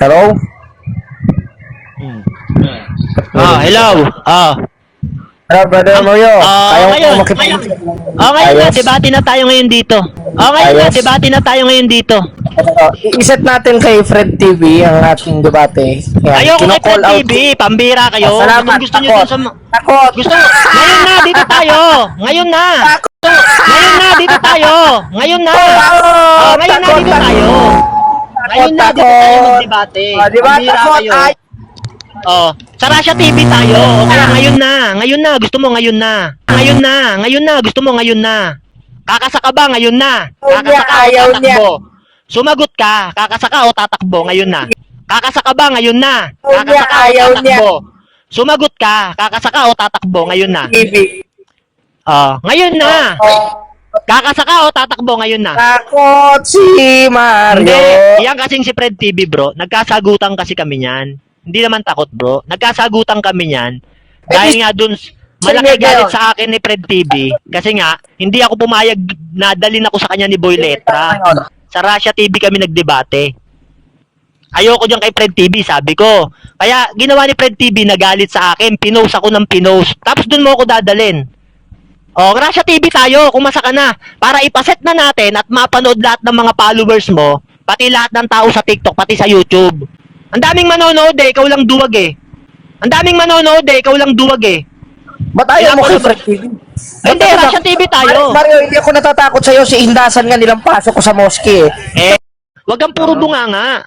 Hello? Hello. Hello, Brother Mario. Kaya mo Ngayon. po makipag... Okay na, Ayos. debate na tayo ngayon dito. Okay na, Ayos. debate na tayo ngayon dito. I-set natin kay Fred TV ang ating debate. Yan. Ayoko kay Kino-call Fred out. TV, pambira kayo. Salamat. Gusto nyo Takot. dun sa... Takot. Gusto, ngayon na, dito tayo. Ngayon na. Ngayon na, dito tayo. Ngayon na. Ngayon na, dito tayo. Ngayon na, dito tayo mag-debate. Di ba? Pambira Takot. kayo. Ay. Sa Russia TV tayo. O kaya ngayon na, gusto mo ngayon na. Ngayon na, gusto mo ngayon na. Kakasaka ba ngayon na? Kakasaka o Ayaw niya. tatakbo? Sumagot ka, kakasaka o tatakbo ngayon na? Kakasaka ba ngayon na? Kakasaka o Ayaw niya. tatakbo? Sumagot ka, kakasaka o tatakbo ngayon na? TV. Ngayon na. Kakasaka o tatakbo ngayon na? Takot si Mario. Hindi, yan kasing si Fred TV bro, nagkasagutan kasi kami niyan. Hindi naman takot bro, nagkasagutan kami niyan. Dahil nga dun, malaki galit sa akin ni Fred TV. Kasi nga, hindi ako pumayag na dalhin ako sa kanya ni Boy Letra. Sa Russia TV kami nagdebate. Ayoko dyan kay Fred TV, sabi ko. Kaya ginawa ni Fred TV, nagalit sa akin, pinost ako ng pinost. Tapos dun mo ako dadalhin. Russia TV tayo, kumasa ka na. Para ipaset na natin at mapanood lahat ng mga followers mo, pati lahat ng tao sa TikTok, pati sa YouTube. Ang daming manonood ikaw lang duwag eh. Ang daming manonood ikaw lang duwag eh. Ba't ayaw mo kay Fred TV? Hindi, Russia TV tayo. Mario, hindi ako natatakot sa'yo. Si Indasan nga nilang pasok ko sa mosque eh. Wag kang puro bunganga.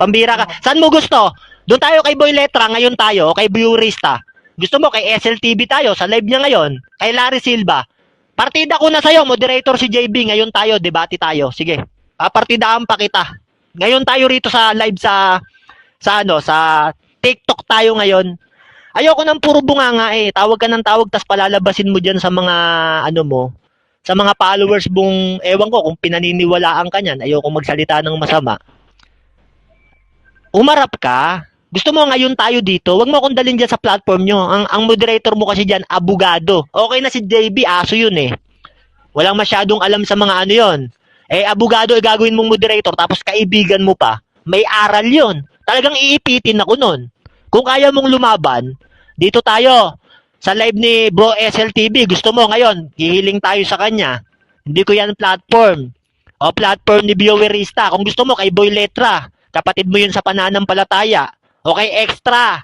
Pambira ka. Saan mo gusto? Doon tayo kay Boy Letra, ngayon tayo, kay Viewrista. Gusto mo kay SLTV tayo, sa live niya ngayon, kay Larry Silva. Partida ko na sa'yo, moderator si JB, ngayon tayo, debate tayo. Sige, partidaan pa kita. Ngayon tayo rito sa live sa TikTok tayo ngayon. Ayoko nang puro bunganga eh. Tawag ka ng tawag, tas palalabasin mo dyan sa mga, sa mga followers mong, ewan ko, kung pinaniniwalaan ka niyan, ayoko magsalita ng masama. Umarap ka. Gusto mo ngayon tayo dito, wag mo akong dalhin dyan sa platform nyo. Ang moderator mo kasi dyan, abogado. Okay na si JB, aso yun eh. Walang masyadong alam sa mga ano yun. Abogado gagawin mong moderator, tapos kaibigan mo pa. May aral yun. Talagang iipitin ako nun. Kung kaya mong lumaban, dito tayo. Sa live ni Bro SLTV, gusto mo ngayon, hihiling tayo sa kanya. Hindi ko yan platform. Platform ni Viewerista. Kung gusto mo, kay Boy Letra. Kapatid mo yun sa pananampalataya. O kay Extra.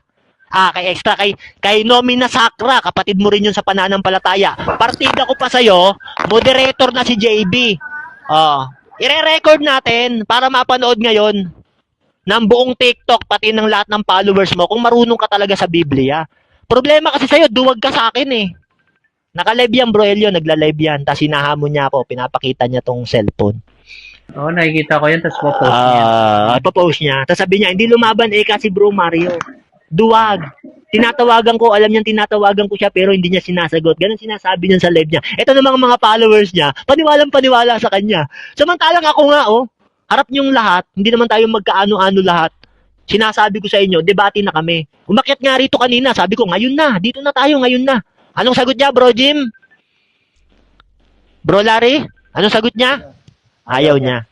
Kay Nomina Sakra. Kapatid mo rin yun sa pananampalataya. Partida ko pa sa'yo, moderator na si JB. Ire-record natin para mapanood ngayon ng buong TikTok, pati ng lahat ng followers mo, kung marunong ka talaga sa Biblia. Problema kasi sa'yo, duwag ka sa akin eh. Naka-live yan, bro Elio, nagla-live yan. Tapos hinahamon niya ako, pinapakita niya tong cellphone. Oo, nakikita ko yan, tapos popost niya. Popost niya. Tapos sabi niya, hindi lumaban kasi bro Mario. Duwag. Tinatawagan ko, alam niyang tinatawagan ko siya, pero hindi niya sinasagot. Ganun sinasabi niya sa live niya. Ito namang mga followers niya, paniwalang-paniwala sa kanya. Samantalang ako nga, harap niyong lahat, hindi naman tayo magkaano-ano lahat. Sinasabi ko sa inyo, debate na kami. Umakyat nga rito kanina, sabi ko, ngayon na, dito na tayo, ngayon na. Anong sagot niya, bro Jim? Bro Larry? Anong sagot niya? Ayaw niya.